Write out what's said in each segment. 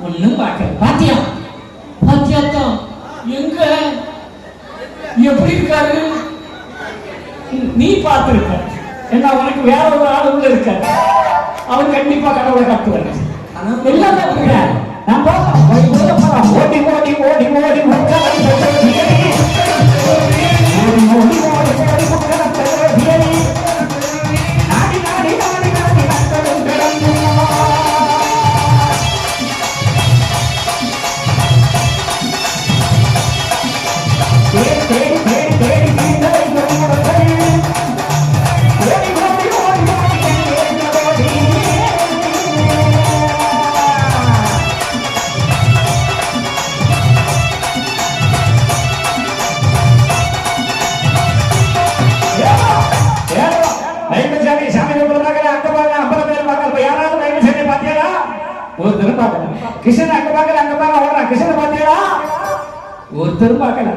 ஒண்ணும் பார்க்கல. பாத்தியா பாத்தியாத்தான் எங்க எப்படி இருக்காரு நீ பார்த்திருக்க. என்ன உனக்கு வேற ஒரு ஆள் உள்ள இருக்க, அவன் கண்டிப்பா கடவுளை கட்டுவாரு. எல்லாமே அப்படியா? நான் போறேன் ஓடி ஓடி ஓடி ஓடி கிருஷ்ணன் அங்க பாக்கல அங்க பாக்க ஓடுறான். கிருஷ்ணன் பாத்தீங்களா? ஒருத்தரும் பாக்கல.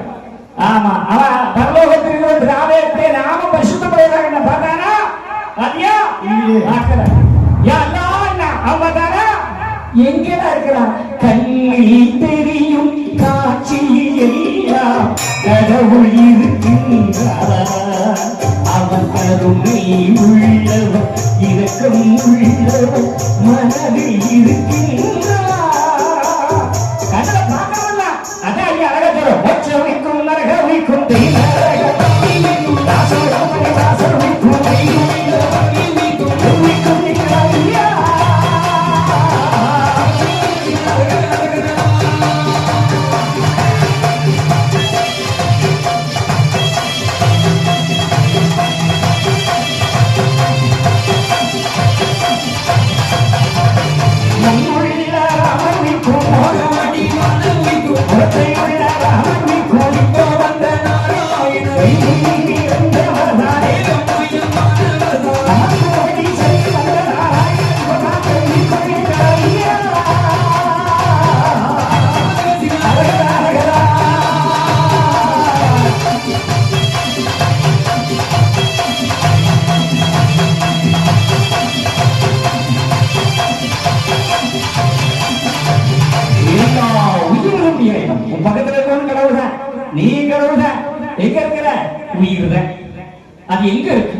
ஆமா, அவன் பரலோகத்தில் இருக்கிற ஆலயத்தை நாம பரிசுத்தப்படுறாங்க. பார்த்தானா? பாத்தியா? பார்க்கல. அவன் பார்த்தானா? எங்கடா இருக்கிறான்? கண்ணில் தெரியும் காட்சி எல்லாம் கடவுள் இருக்கின்றார். அவன் கருணை உள்ளவன், இரக்கம் உள்ளவன், மனதில் இருக்கின்றார். அது எங்க இருக்கு?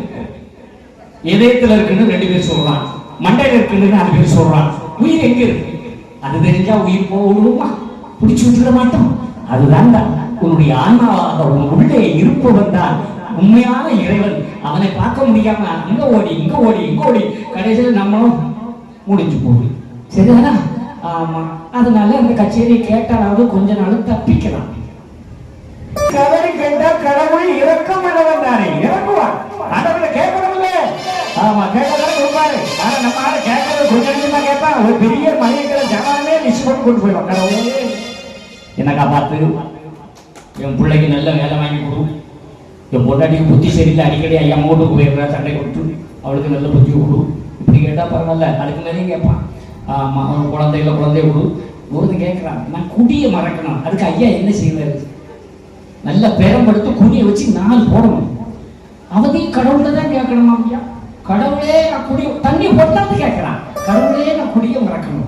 இதயத்துல இருக்குன்னு 2 பேர் சொல்றான், மண்டையில இருக்குன்னு 4 பேர் சொல்றான். உயிர் எங்க இருக்கு? அது தெரிஞ்சா உயிர் போடுமா? பிடிச்சு விட்டுட மாட்டோம். அதுதான் உன்னுடைய ஆன்மாவாக உன் உள்ளே இருப்பவன் தான் உண்மையான இறைவன். அவனை பார்க்க முடியாம அங்க ஓடி இங்க ஓடி இங்க ஓடி கடைசியில் நம்மளும் முடிஞ்சு போகுது. சரிதானா? ஆமா, அதனால அந்த கச்சேரியை கேட்டாலாவது கொஞ்ச நாள் தப்பிக்கலாம். கதறி கேட்டா கடவுள் இரக்கம் உள்ளவன் தானே, இறக்குவான். ஆண்டவரை கேட்கணும் இல்ல? ஆமா, கேட்கதான் கொடுப்பாரு. ஆனா நம்ம ஆளை கேட்கறது கொஞ்சம் நிமிஷமா கேட்பான். ஒரு பெரிய மனிதர்களை ஜனமே லிஸ்ட் போட்டு கொண்டு போயிடும். கடவுளே என்னக்கா பார்த்து என் பிள்ளைக்கு நல்ல வேலை வாங்கி கொடு, என் பொண்டாட்டிக்கு புத்தி சரியில்லை, அடிக்கடி ஐயா மோட்டுக்கு போயிடுறா, சண்டை கொடுத்து அவளுக்கு நல்ல புத்தி கொடு. இப்படி கேட்டா பரவாயில்ல, அதுக்கு நிறைய கேட்பான். ஆமா, அவன் குழந்தைய கொடு ஒரு கேட்கறான். நான் குடியை மறக்கணும், அதுக்கு ஐயா என்ன செய்யறாரு? நல்ல பேரம்படுத்து குடியை வச்சு 4 போடணும். அவதையும் கடவுள்கிட்ட தான் கேட்கணுமா? ஐயா கடவுளே நான் குடி தண்ணி போட்டாந்து கேட்கறான். கடவுளே நான் குடியை மறக்கணும்.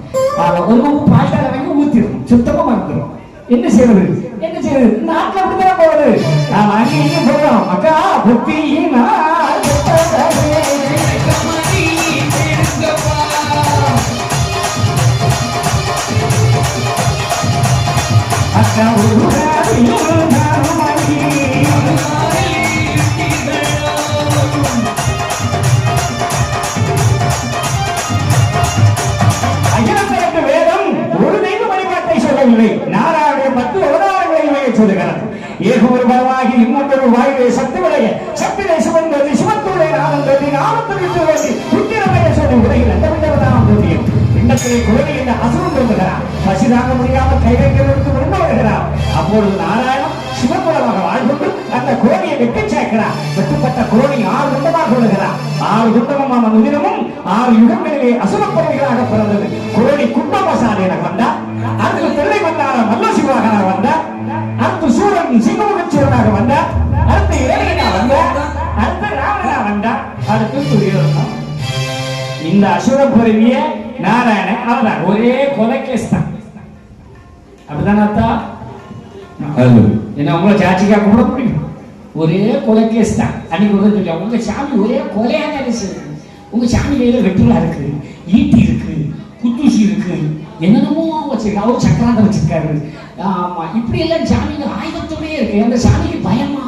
ஒரு பாட்டால வாங்கி ஊத்திடணும், சுத்தமா மறந்துடும். என்ன செய்யறது? என்ன செய்யறது? நாட்டில் அப்படிதான் போகுது. நான் வாங்கி என்ன சொல்றோம்? அக்கா புத்தியினா அக்கா நாராயண 10 அவதாரங்களை சொல்லுகிறார். ஏகொரு பலவாகி இன்னொரு வாயுவை சக்தி விளைய சக்தியை சுமந்தது சிவத்துடைய ஆனந்தத்தின் ஆனந்தத்திற்கு வேண்டி புத்திரமைய சொல்லி உலகில் அண்டவிடவதாம் தோன்றியும் பிண்டத்திலே குழந்தை என்ற அசுரம் தோன்றுகிறார். பசி தாங்க முடியாமல் கைவைக்கிறதுக்கு விரும்ப வருகிறார். அப்பொழுது நாராயணன் சிவகுலமாக வாழ்ந்து அந்த கோணியை வெட்டி சேர்க்கிறார். வெட்டுப்பட்ட கோணி 6 குண்டமாக கொள்ளுகிறார். 6 குண்டமான உதிரமும் 6 யுகங்களிலே அசுரப்பறவைகளாக பிறந்தது. கோணி குண்டமசாலியாக வந்தார். அடுத்து பிள்ளை வந்தார மல்ல சிவாகனாக வந்தார். அடுத்து சூரன் சிங்கமுகச்சூரனாக வந்தார். அடுத்து இறைவனா வந்தார். அடுத்து ராவணனா வந்தார். அடுத்து துரியோதனன். இந்த அசுர பொறுவிய நாராயணன் அவதான் ஒரே கொலை கேஸ் தான். அப்படிதானே அத்தா? ஹலோ. என்ன உங்களை சாட்சிக்கா கூட முடியும்? ஒரே கொலை கேஸ் தான். அன்னைக்கு ஒரு சொல்லி உங்க சாமி ஒரே கொலையாக இருக்கு. உங்க சாமி கையில வெட்டுலா இருக்கு, ஈட்டி இருக்கு, குத்தூசி இருக்கு, என்னென்னமோ வச்சிருக்காரு. அவர் சக்கராந்த வச்சிருக்காரு. ஆமா, இப்படி எல்லாம் சாமிங்க ஆயுதத்தோடயே இருக்கு. அந்த சாமிக்கு பயமா?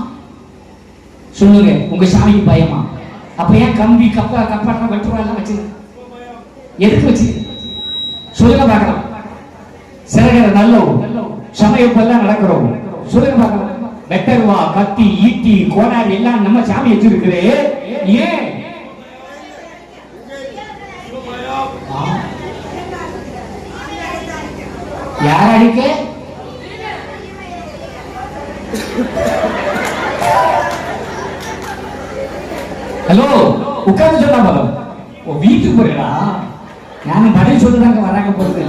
சொல்லுங்க, உங்க சாமிக்கு பயமா? அப்ப ஏன் கம்பி கப்பாட்டம் வெட்டுவா எல்லாம் வச்சிருக்கு? எதுக்கு வச்சு சொல்லுங்க பார்க்கலாம். சிறகிற நல்லவும் சமயப்பெல்லாம் நடக்கிறோம். சொல்லுங்க பார்க்கலாம். வெட்டருவா, கத்தி, ஈட்டி, கோடாரி எல்லாம் நம்ம சாமி வச்சிருக்கிறே. ஏன்? யார் அடிக்க? ஹலோ, உட்கார்ந்து சொன்னா போதும். வீட்டுக்கு போறீங்களா? நானும் பதில் சொல்லுறாங்க வராங்க போறது.